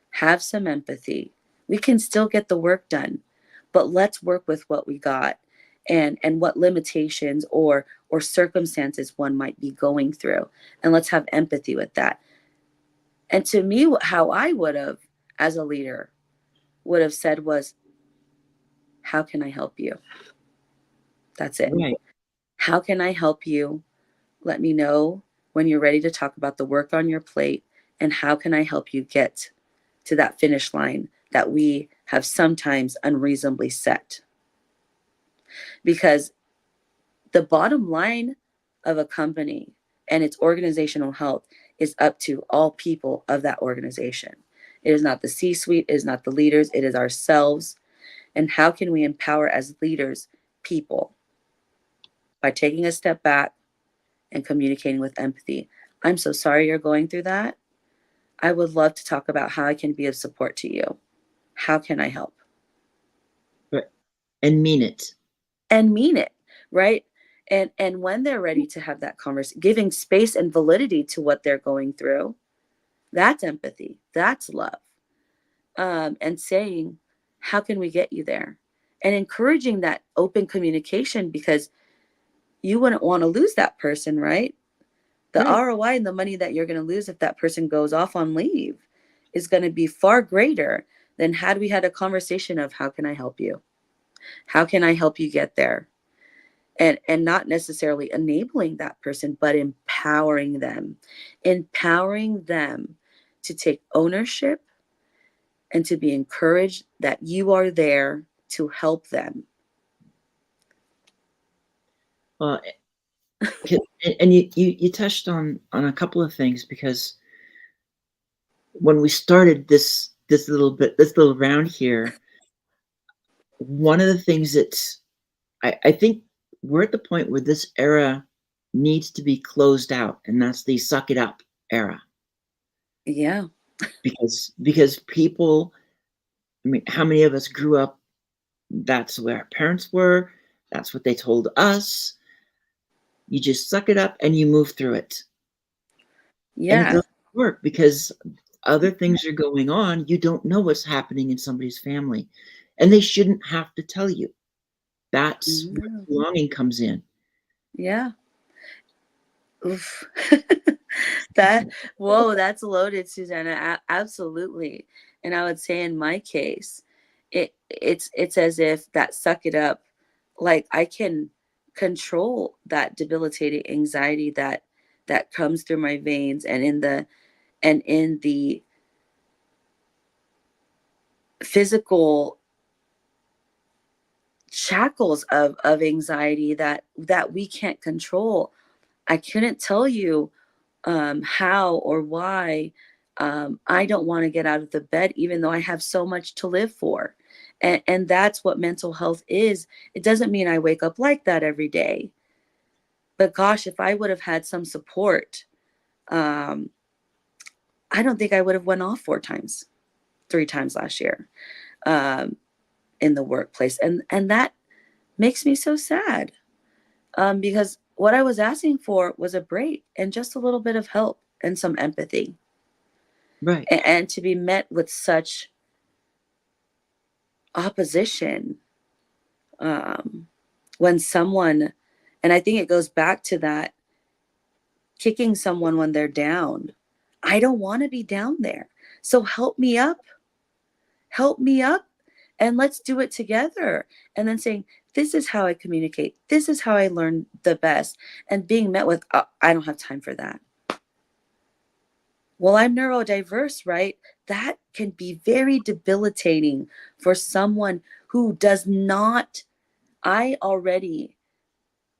have some empathy, We can still get the work done, but let's work with what we got, and what limitations or circumstances one might be going through, and let's have empathy with that. And to me, how I would have, as a leader, would have said was, how can I help you? That's it.
Right.
How can I help you? Let me know when you're ready to talk about the work on your plate, and how can I help you get to that finish line that we have sometimes unreasonably set. Because the bottom line of a company and its organizational health is up to all people of that organization. It is not the C-suite, it is not the leaders, it is ourselves. And how can we empower as leaders people? By taking a step back and communicating with empathy. I'm so sorry you're going through that. I would love to talk about how I can be of support to you. How can I help?
Right. And mean it.
And mean it, right? And when they're ready to have that conversation, giving space and validity to what they're going through, that's empathy, that's love. And saying, how can we get you there? And encouraging that open communication, because you wouldn't want to lose that person, right? The
Right.
ROI and the money that you're going to lose if that person goes off on leave is going to be far greater than had we had a conversation of, how can I help you? How can I help you get there? And not necessarily enabling that person, but empowering them to take ownership and to be encouraged that you are there to help them.
Well, and you touched on a couple of things, because when we started this little round here, one of the things that's I think we're at the point where this era needs to be closed out, and that's the suck it up era.
Yeah.
Because people, I mean, how many of us grew up, that's where our parents were, that's what they told us. You just suck it up and you move through it. And it
Yeah.
doesn't work, because other things are going on. You don't know what's happening in somebody's family, and they shouldn't have to tell you. That's where
Yeah.
belonging comes in.
Yeah. Oof. That, whoa, that's loaded, Susanna. Absolutely. And I would say in my case, it's as if that suck it up, like I can control that debilitating anxiety that comes through my veins, and in the physical shackles of anxiety that we can't control. I couldn't tell you how or why I don't want to get out of the bed, even though I have so much to live for. And that's what mental health is. It doesn't mean I wake up like that every day. But gosh, if I would have had some support, um, I don't think I would have went off 4 times, 3 times last year um, in the workplace. And that makes me so sad because what I was asking for was a break and just a little bit of help and some empathy.
Right.
And to be met with such opposition when someone, and I think it goes back to that, kicking someone when they're down. I don't want to be down there, so help me up, and let's do it together. And then saying, this is how I communicate, this is how I learn the best, and being met with, I don't have time for that. Well, I'm neurodiverse, right? That can be very debilitating for someone who does not. I already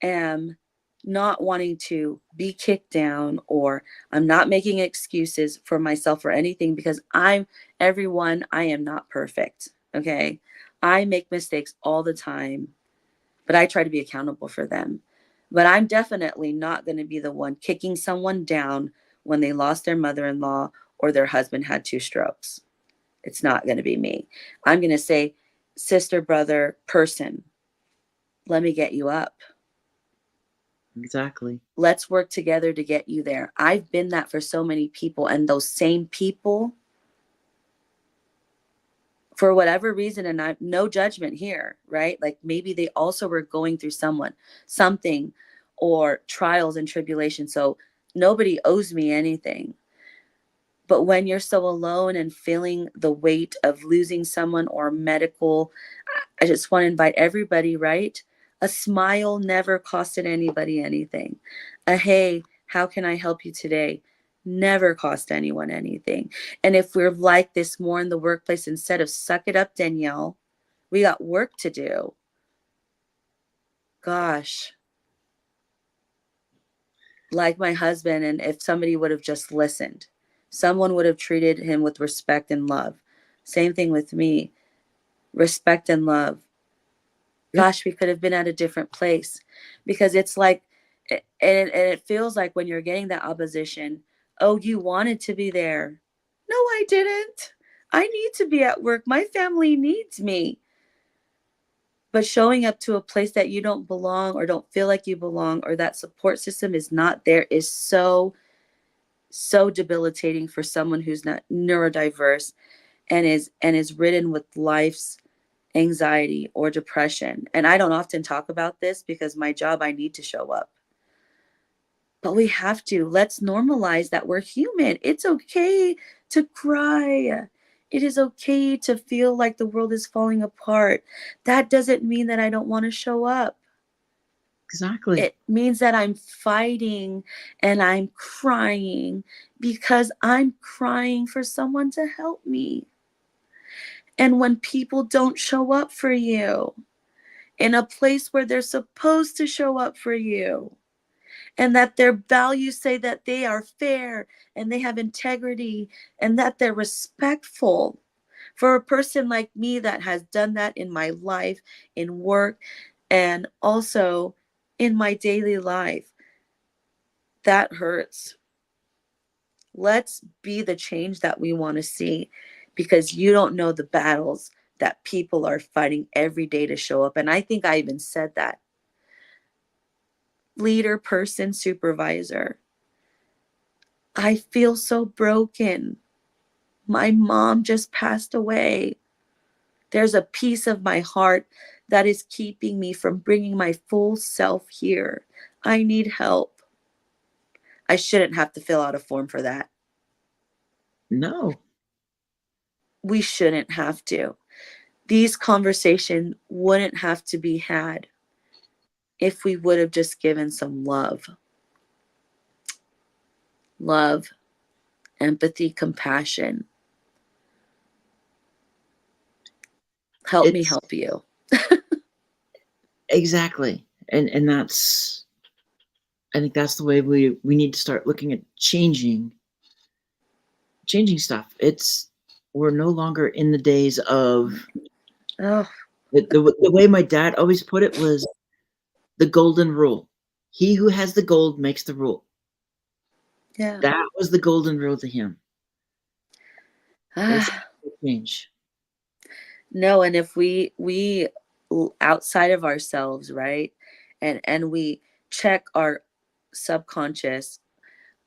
am not wanting to be kicked down, or I'm not making excuses for myself or anything, because I am not perfect. Okay. I make mistakes all the time, but I try to be accountable for them. But I'm definitely not going to be the one kicking someone down when they lost their mother-in-law or their husband had 2 strokes. It's not going to be me. I'm going to say, sister, brother, person, let me get you up.
Exactly.
Let's work together to get you there. I've been that for so many people, and those same people for whatever reason, and I no judgment here, right? Like maybe they also were going through something, or trials and tribulations. So nobody owes me anything. But when you're so alone and feeling the weight of losing someone or medical, I just want to invite everybody, right? A smile never costed anybody anything. A hey, how can I help you today? Never cost anyone anything. And if we're like this more in the workplace, instead of suck it up, Danielle, we got work to do. Gosh, like my husband, and if somebody would have just listened, someone would have treated him with respect and love. Same thing with me, respect and love.
Yeah.
Gosh, we could have been at a different place, because it's like, and it feels like when you're getting that opposition, oh, you wanted to be there. No, I didn't. I need to be at work. My family needs me. But showing up to a place that you don't belong, or don't feel like you belong, or that support system is not there, is so, so debilitating for someone who's not neurodiverse and is ridden with life's anxiety or depression. And I don't often talk about this because my job, I need to show up. But we have to. Let's normalize that we're human. It's okay to cry. It is okay to feel like the world is falling apart. That doesn't mean that I don't want to show up.
Exactly.
It means that I'm fighting and I'm crying because I'm crying for someone to help me. And when people don't show up for you in a place where they're supposed to show up for you, and that their values say that they are fair and they have integrity and that they're respectful, for a person like me that has done that in my life, in work, and also in my daily life, that hurts. Let's be the change that we want to see, because you don't know the battles that people are fighting every day to show up. And I think I even said that. Leader, person, supervisor. I feel so broken. My mom just passed away. There's a piece of my heart that is keeping me from bringing my full self here. I need help. I shouldn't have to fill out a form for that.
No.
We shouldn't have to. These conversations wouldn't have to be had if we would have just given some love. Love, empathy, compassion. Help me
It's
help you.
exactly. And that's, I think that's the way we need to start looking at changing stuff. It's, we're no longer in the days of
Oh,
the way my dad always put it was the golden rule. He who has the gold makes the rule.
yeah.
That was the golden rule to him. Let's
Ah,
change.
no, and if we outside of ourselves, right? And we check our subconscious,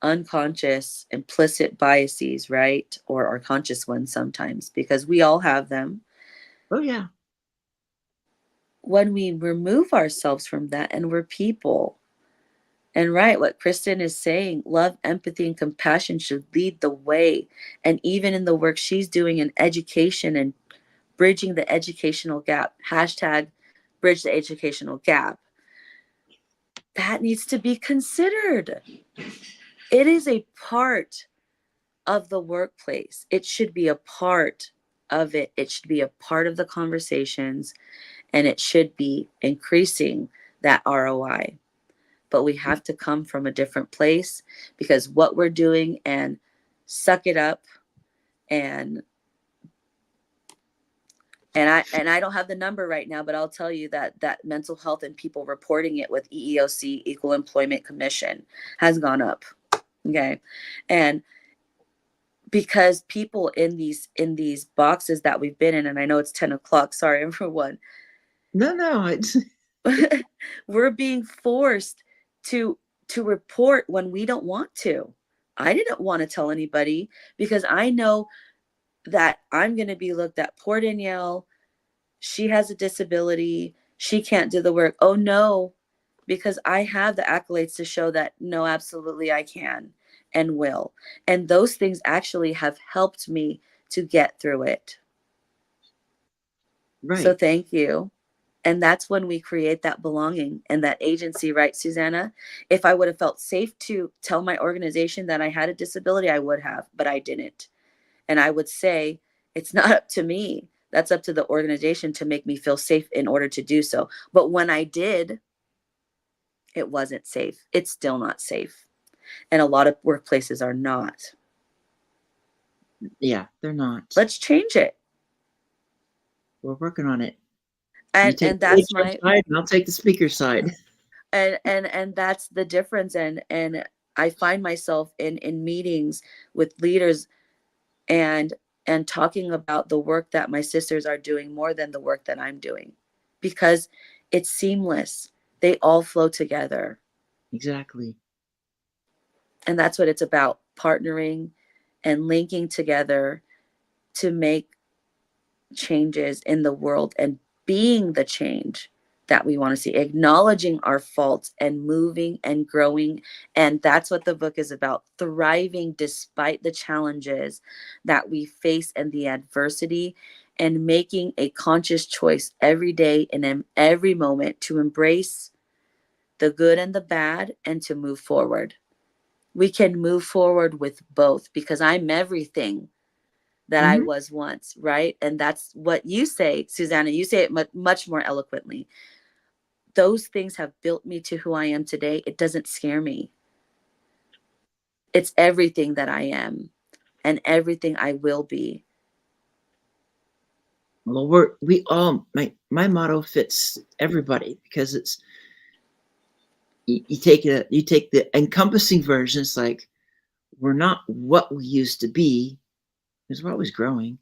unconscious, implicit biases, right? Or our conscious ones sometimes, because we all have them.
Oh yeah.
When we remove ourselves from that and we're people, and right, what Kristen is saying, love, empathy, and compassion should lead the way. And even in the work she's doing in education and bridging the educational gap, hashtag bridge the educational gap, that needs to be considered. It is a part of the workplace. It should be a part of it. It should be a part of the conversations, and it should be increasing that ROI. But we have to come from a different place, because what we're doing and suck it up, and I don't have the number right now, but I'll tell you that mental health and people reporting it with EEOC, Equal Employment Commission, has gone up. Okay. And because people in these boxes that we've been in, and I know it's 10 o'clock, sorry everyone,
No, it's
we're being forced to report when we don't want to. I didn't want to tell anybody, because I know that I'm going to be looked at, poor Danielle, she has a disability, she can't do the work. Oh no, because I have the accolades to show that no, absolutely I can and will. And those things actually have helped me to get through it. So
Right.
thank you. And that's when we create that belonging and that agency, right, Susanna? If I would have felt safe to tell my organization that I had a disability, I would have, but I didn't. And I would say, it's not up to me. That's up to the organization to make me feel safe in order to do so. But when I did, it wasn't safe. It's still not safe. And a lot of workplaces are not.
Yeah, they're not.
Let's change it.
We're working on it. You take
And
the
that's
HR
my
side, and I'll take the speaker side.
and that's the difference. And I find myself in meetings with leaders and talking about the work that my sisters are doing more than the work that I'm doing, because it's seamless. They all flow together.
Exactly.
And that's what it's about, partnering and linking together to make changes in the world and being the change that we want to see, acknowledging our faults and moving and growing. And that's what the book is about, thriving despite the challenges that we face and the adversity, and making a conscious choice every day and in every moment to embrace the good and the bad and to move forward. We can move forward with both, because I'm everything that I
Hmm.
was once, right? And that's what you say, Susanna. You say it much more eloquently. Those things have built me to who I am today. It doesn't scare me. It's everything that I am and everything I will be.
Well, we all my motto fits everybody because it's you take the encompassing version. It's like we're not what we used to be because we're always growing.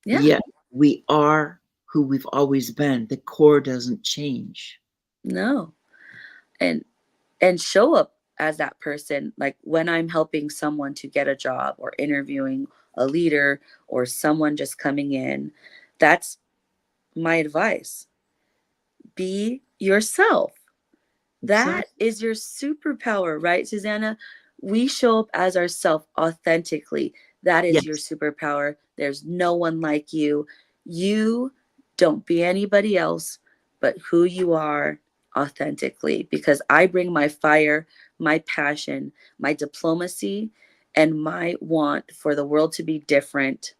Yeah,
Yet we are who we've always been. The core doesn't change.
no. And show up as that person, like when I'm helping someone to get a job or interviewing a leader or someone just coming in. That's my advice. Be yourself. That
Exactly.
is your superpower, right, Susanna? We show up as ourselves authentically. That is your
Yes.
superpower. There's no one like you. You don't be anybody else but who you are authentically, because I bring my fire, my passion, my diplomacy, and my want for the world to be different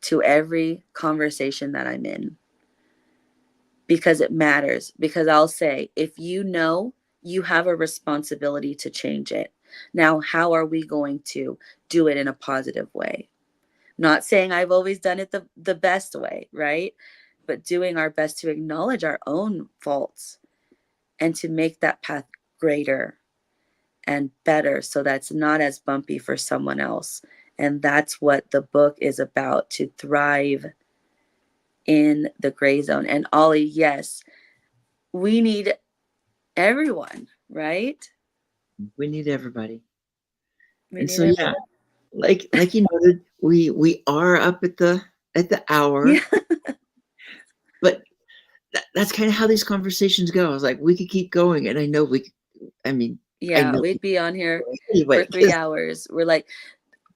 to every conversation that I'm in, because it matters. Because I'll say, if you know, you have a responsibility to change it. Now, how are we going to do it in a positive way? Not saying I've always done it the best way, right? But doing our best to acknowledge our own faults and to make that path greater and better so that's not as bumpy for someone else. And that's what the book is about, to thrive in the gray zone. And Ollie, yes, we need everyone, right?
We need everybody.
We
And
need
so yeah,
everyone.
like you noted, we are up at the hour,
Yeah.
but that's kind of how these conversations go. I was like, we could keep going, and I know we. Could, I mean, I
Yeah,
know we
we'd be on here
could
for
anyway.
3 hours. We're like,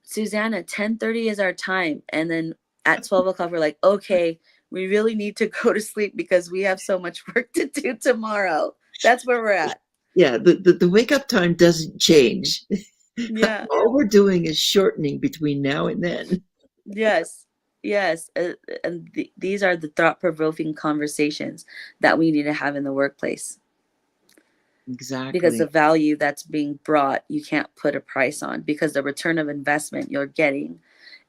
Susanna, 10:30 is our time. And then at 12 o'clock, we're like, okay, we really need to go to sleep because we have so much work to do tomorrow. That's where we're at.
Yeah, the wake up time doesn't change.
Yeah.
All we're doing is shortening between now and then.
Yes. Yes. And these are the thought provoking conversations that we need to have in the workplace, because the
Exactly.
value that's being brought, you can't put a price on, because the return of investment you're getting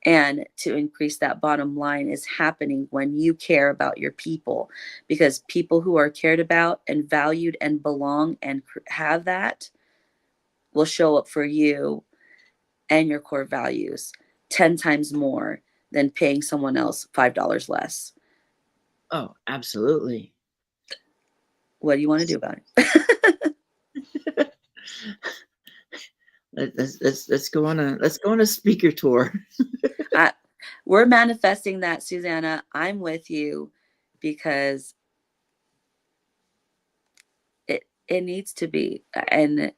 and to increase that bottom line is happening when you care about your people, because people who are cared about and valued and belong and have that will show up for you and your core values 10 times more than paying someone else $5 less.
Oh, absolutely.
What do you want to do about it?
Let's go on a speaker tour.
we're manifesting that, Susanna. I'm with you because it needs to be. And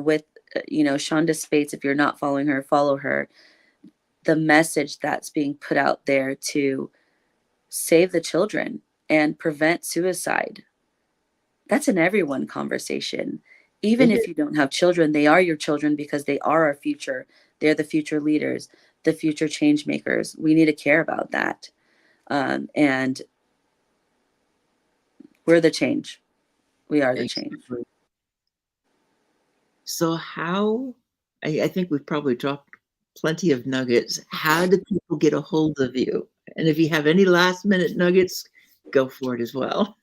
with Shonda Spates, if you're not following her, follow her. The message that's being put out there to save the children and prevent suicide, that's an everyone conversation. Even
It
if
is.
you don't have children, they are your children because they are our future. They're the future leaders, the future change makers. We need to care about that. And we're the change. We are the change.
Exactly. So I think we've probably dropped plenty of nuggets. How do people get a hold of you? And if you have any last minute nuggets, go for it as well.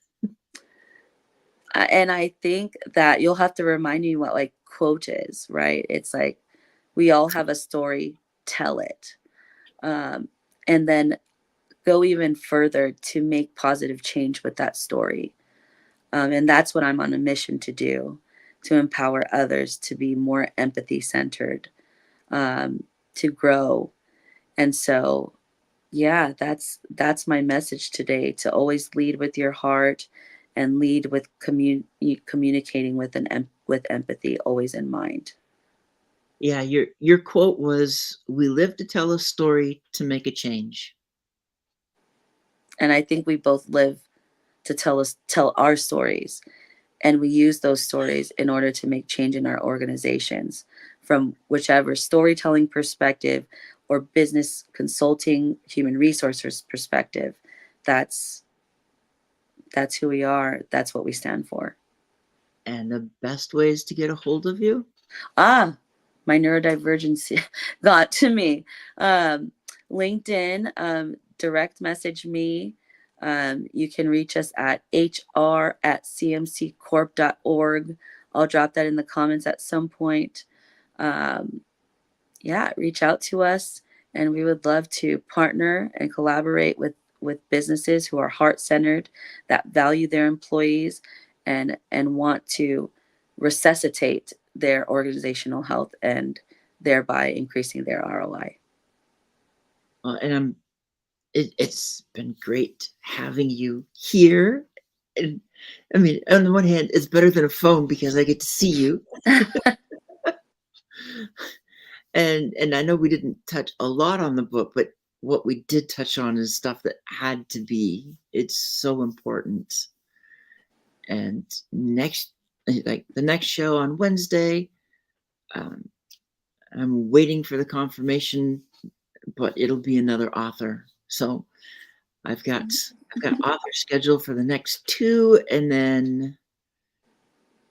And I think that you'll have to remind me what like quote is, right? It's like we all have a story, tell it. And then go even further to make positive change with that story. And that's what I'm on a mission to do, to empower others to be more empathy centered, to grow. And so, yeah, that's my message today, to always lead with your heart and lead with communicating with empathy always in mind.
Yeah, your quote was, "We live to tell a story to make a change."
And I think we both live to tell our stories, and we use those stories in order to make change in our organizations from whichever storytelling perspective or business consulting, human resources perspective. That's who we are. That's what we stand for.
And the best ways to get a hold of you?
My neurodivergence got to me. LinkedIn, direct message me. You can reach us at hr@cmccorp.org. I'll drop that in the comments at some point. Yeah, reach out to us, and we would love to partner and collaborate with businesses who are heart-centered, that value their employees, and want to resuscitate their organizational health and thereby increasing their ROI.
And it's been great having you here. And I mean, on the one hand, it's better than a phone because I get to see you. And I know we didn't touch a lot on the book, but what we did touch on is stuff that had to be. It's so important. And the next show on Wednesday, um, I'm waiting for the confirmation, but it'll be another author. So I've got author scheduled for the next two, and then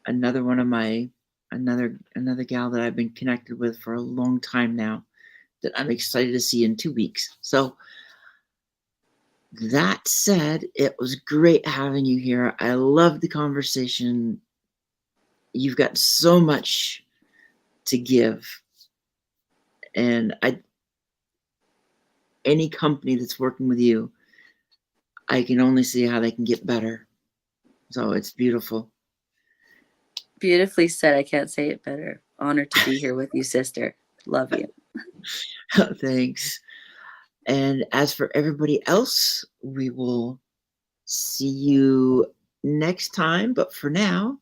another one of my another gal that I've been connected with for a long time now that I'm excited to see in 2 weeks. So that said, it was great having you here. I love the conversation. You've got so much to give. And any company that's working with you, I can only see how they can get better. So it's beautiful.
Beautifully said. I can't say it better. Honored to be here with you, sister. Love you.
Thanks. And as for everybody else, we will see you next time. But for now,